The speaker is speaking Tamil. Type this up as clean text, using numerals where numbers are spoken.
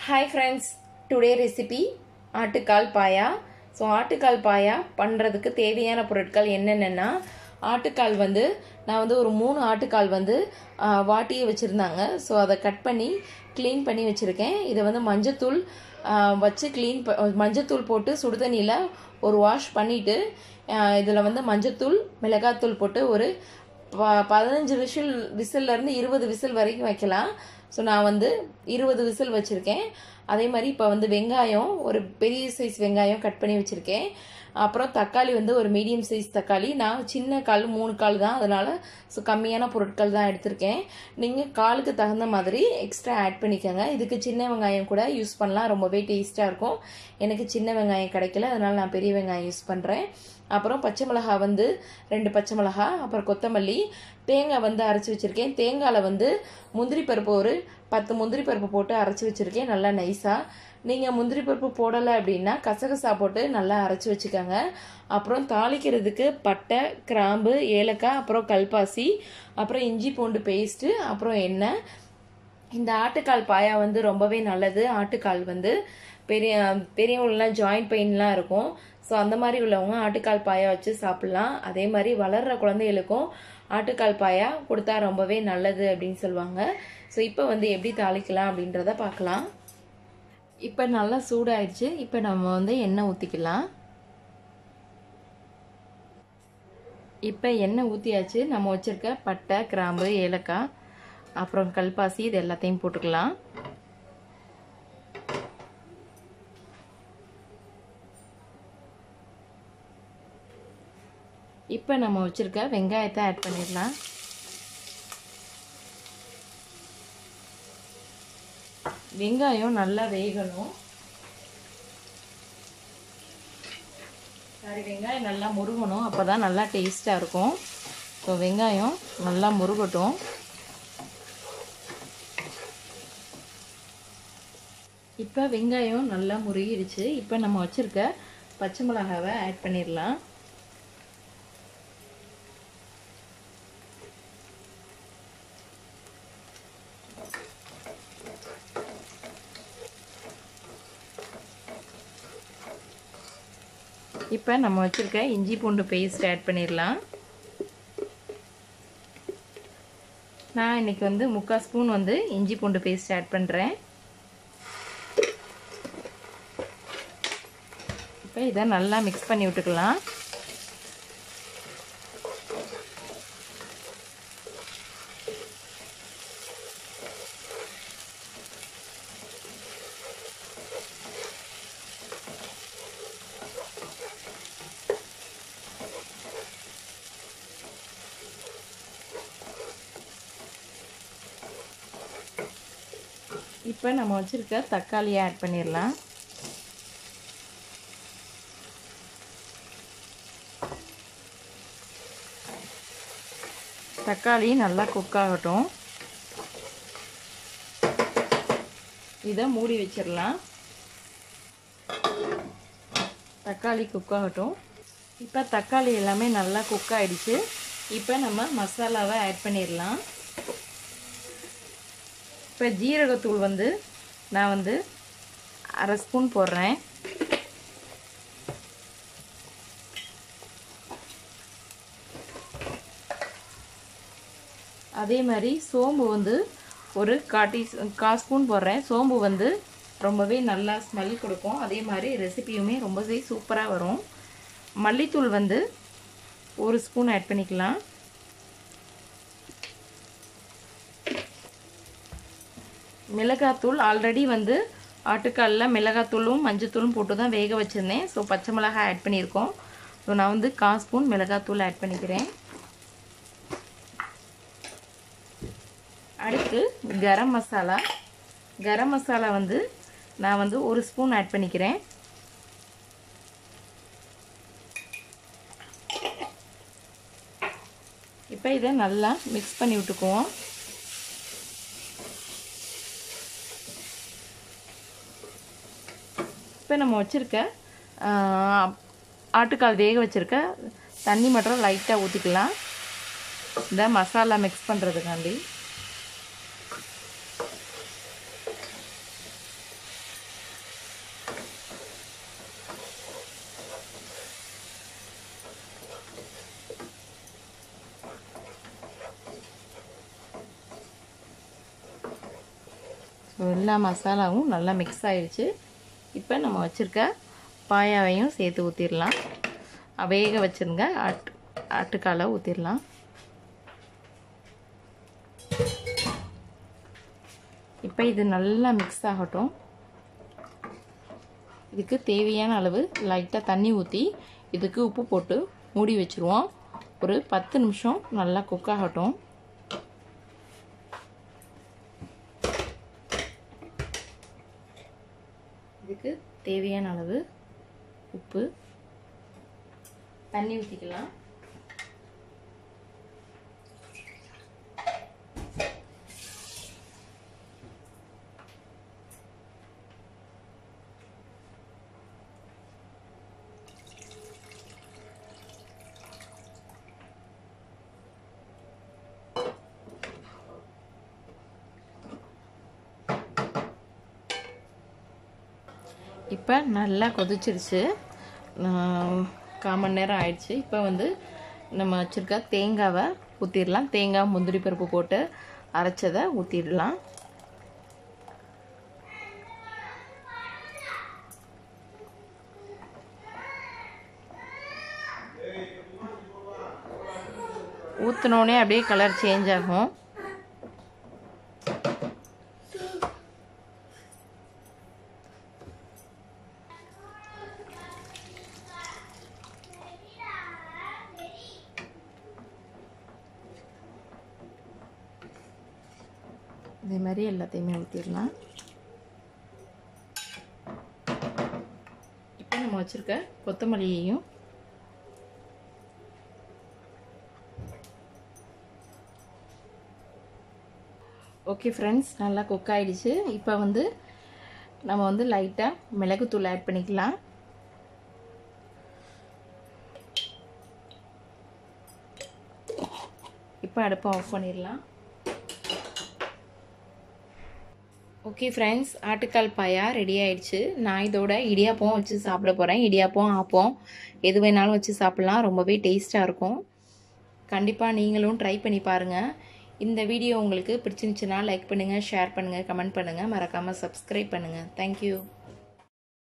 Hi friends, today recipe ஆட்டுக்கால் பாயா. ஸோ ஆட்டுக்கால் பாயா பண்ணுறதுக்கு தேவையான பொருட்கள் என்னென்னா, ஆட்டுக்கால் நான் ஒரு 3 ஆட்டுக்கால் வாட்டி வச்சுருந்தாங்க. ஸோ அதை கட் பண்ணி க்ளீன் பண்ணி வச்சுருக்கேன். இதை மஞ்சத்தூள் வச்சு மஞ்சத்தூள் போட்டு சுடுதண்ணியில் ஒரு வாஷ் பண்ணிவிட்டு இதில் மஞ்சத்தூள் மிளகாத்தூள் போட்டு ஒரு 15 விசில்லேருந்து 20 விசில் வரைக்கும் வைக்கலாம். ஸோ நான் 20 விசில் வச்சுருக்கேன். அதே மாதிரி இப்போ வெங்காயம் ஒரு பெரிய சைஸ் வெங்காயம் கட் பண்ணி வச்சுருக்கேன். அப்புறம் தக்காளி ஒரு மீடியம் சைஸ் தக்காளி. நான் சின்ன கால் 3 கால் தான், அதனால் ஸோ கம்மியான பொருட்கள் தான் எடுத்திருக்கேன். நீங்கள் காலுக்கு தகுந்த மாதிரி எக்ஸ்ட்ரா ஆட் பண்ணிக்கோங்க. இதுக்கு சின்ன வெங்காயம் கூட யூஸ் பண்ணலாம், ரொம்பவே டேஸ்ட்டாக இருக்கும். எனக்கு சின்ன வெங்காயம் கிடைக்கல, அதனால் நான் பெரிய வெங்காயம் யூஸ் பண்ணுறேன். அப்புறம் பச்சை மிளகா 2 பச்சை மிளகா, அப்புறம் கொத்தமல்லி, தேங்காய் அரைச்சி வச்சுருக்கேன். தேங்காயில் முந்திரி பருப்பு ஒரு 10 முந்திரி பருப்பு போட்டு அரைச்சி வச்சுருக்கேன் நல்லா நைஸாக. நீங்கள் முந்திரி பருப்பு போடலை அப்படின்னா கசகசா போட்டு நல்லா அரைச்சி வச்சுக்கோங்க. அப்புறம் தாளிக்கிறதுக்கு பட்டை, கிராம்பு, ஏலக்காய், அப்புறம் கல்பாசி, அப்புறம் இஞ்சி பூண்டு பேஸ்ட்டு, அப்புறம் எண்ணெய். இந்த ஆட்டுக்கால் பாயா ரொம்பவே நல்லது. ஆட்டுக்கால் பெரியவங்களாம் ஜாயிண்ட் பெயின்லாம் இருக்கும். ஸோ அந்த மாதிரி உள்ளவங்க ஆட்டுக்கால் பாயா வச்சு சாப்பிட்லாம். அதே மாதிரி வளர்கிற குழந்தைகளுக்கும் ஆட்டுக்கால் பாயா கொடுத்தா ரொம்பவே நல்லது அப்படின்னு சொல்லுவாங்க. ஸோ இப்போ எப்படி தாளிக்கலாம் அப்படின்றத பார்க்கலாம். இப்போ நல்லா சூடாயிடுச்சு. இப்போ நம்ம எண்ணெய் ஊற்றிக்கலாம். இப்போ எண்ணெய் ஊற்றியாச்சு. நம்ம வச்சுருக்க பட்டை, கிராம்பு, ஏலக்காய், அப்புறம் கல்பாசி இது எல்லாத்தையும் போட்டுக்கலாம். இப்போ நம்ம வச்சுருக்க வெங்காயத்தை ஆட் பண்ணிடலாம். வெங்காயம் நல்லா வேகணும். வெங்காயம் நல்லா முருகணும், அப்போ தான் நல்லா டேஸ்ட்டாக இருக்கும். ஸோ வெங்காயம் நல்லா முருகட்டும். இப்போ வெங்காயம் நல்லா முருகிடுச்சு. இப்போ நம்ம வச்சுருக்க பச்சை மிளகாவை ஆட் பண்ணிடலாம். இப்போ நம்ம வச்சுருக்க இஞ்சி பூண்டு பேஸ்ட் ஆட் பண்ணிடலாம். நான் இன்றைக்கி 3/4 ஸ்பூன் இஞ்சி பூண்டு பேஸ்ட் ஆட் பண்ணுறேன். இப்போ இதை நல்லா மிக்ஸ் பண்ணி விட்டுக்கலாம். இப்போ நம்ம வச்சுருக்க தக்காளியை ஆட் பண்ணிடலாம். தக்காளி நல்லா குக் ஆகட்டும். இதை மூடி வச்சிடலாம். தக்காளி குக் ஆகட்டும். இப்போ தக்காளி எல்லாமே நல்லா குக் ஆகிடுச்சு. இப்போ நம்ம மசாலாவை ஆட் பண்ணிடலாம். இப்போ ஜீரகத்தூள் நான் 1/2 ஸ்பூன் போடுறேன். அதே மாதிரி சோம்பு ஒரு 1/4 ஸ்பூன் போடுறேன். சோம்பு ரொம்பவே நல்லா ஸ்மெல் கொடுக்கும். அதே மாதிரி ரெசிபியுமே ரொம்பவே சூப்பராக வரும். மல்லித்தூள் 1 ஸ்பூன் ஆட் பண்ணிக்கலாம். மிளகாத்தூள் ஆல்ரெடி ஆட்டுக்காலில் மிளகாத்தூளும் மஞ்சத்தூளும் போட்டு தான் வேக வச்சுருந்தேன். ஸோ பச்சை மிளகாய் ஆட் பண்ணியிருக்கோம். ஸோ நான் 1/4 ஸ்பூன் மிளகாத்தூள் ஆட் பண்ணிக்கிறேன். அடுத்து கரம் மசாலா. கரம் மசாலா நான் 1 ஸ்பூன் ஆட் பண்ணிக்கிறேன். இப்போ இதை நல்லா மிக்ஸ் பண்ணி விட்டுக்குவோம். இப்போ நம்ம வச்சுருக்க ஆட்டுக்கால் வேக வச்சுருக்க தண்ணி மட்டும் லைட்டாக ஊற்றிக்கலாம். இந்த மசாலா மிக்ஸ் பண்ணுறதுக்காண்டி. எல்லா மசாலாவும் நல்லா மிக்ஸ் ஆயிடுச்சு. இப்போ நம்ம வச்சுருக்க பாயாவையும் சேர்த்து ஊற்றிடலாம். வேக வச்சுருங்க ஆட்டுக்காலை ஊற்றிடலாம். இப்போ இது நல்லா மிக்ஸ் ஆகட்டும். இதுக்கு தேவையான அளவு லைட்டாக தண்ணி ஊற்றி இதுக்கு உப்பு போட்டு மூடி வச்சுருவோம். ஒரு 10 நிமிஷம் நல்லா குக் ஆகட்டும். இதுக்கு தேவையான அளவு உப்பு, தண்ணி ஊற்றிக்கலாம். இப்போ நல்லா கொதிச்சிருச்சு. 1/4 மணி நேரம் ஆயிடுச்சு. இப்போ வந்து நம்ம வச்சுருக்க தேங்காவை ஊற்றிடலாம். தேங்காய் முந்திரி பருப்பு போட்டு அரைச்சதை ஊற்றிடலாம். ஊற்றினோடனே அப்படியே கலர் சேஞ்ச் ஆகும். இதே மாதிரி எல்லாத்தையுமே ஊற்றிடலாம். இப்போ நம்ம வச்சுருக்க கொத்தமல்லியையும் ஓகே ஃப்ரெண்ட்ஸ், நல்லா குக் ஆகிடுச்சு. இப்போ வந்து நம்ம வந்து லைட்டாக மிளகுத்தூள் ஆட் பண்ணிக்கலாம். இப்போ அடுப்பை ஆஃப் பண்ணிடலாம். ஓகே ஃப்ரெண்ட்ஸ், ஆட்டுக்கால் பாயா ரெடி ஆயிடுச்சு. நான் இதோட இடியாப்பம் வச்சு சாப்பிட போகிறேன். இடியாப்பம், ஆப்பம் எது வேணாலும் வச்சு சாப்பிட்லாம். ரொம்பவே டேஸ்ட்டாக இருக்கும். கண்டிப்பாக நீங்களும் ட்ரை பண்ணி பாருங்கள். இந்த வீடியோ உங்களுக்கு பிடிச்சிருந்துச்சுன்னா லைக் பண்ணுங்கள், ஷேர் பண்ணுங்கள், கமெண்ட் பண்ணுங்கள். மறக்காமல் சப்ஸ்கிரைப் பண்ணுங்கள். தேங்க்யூ.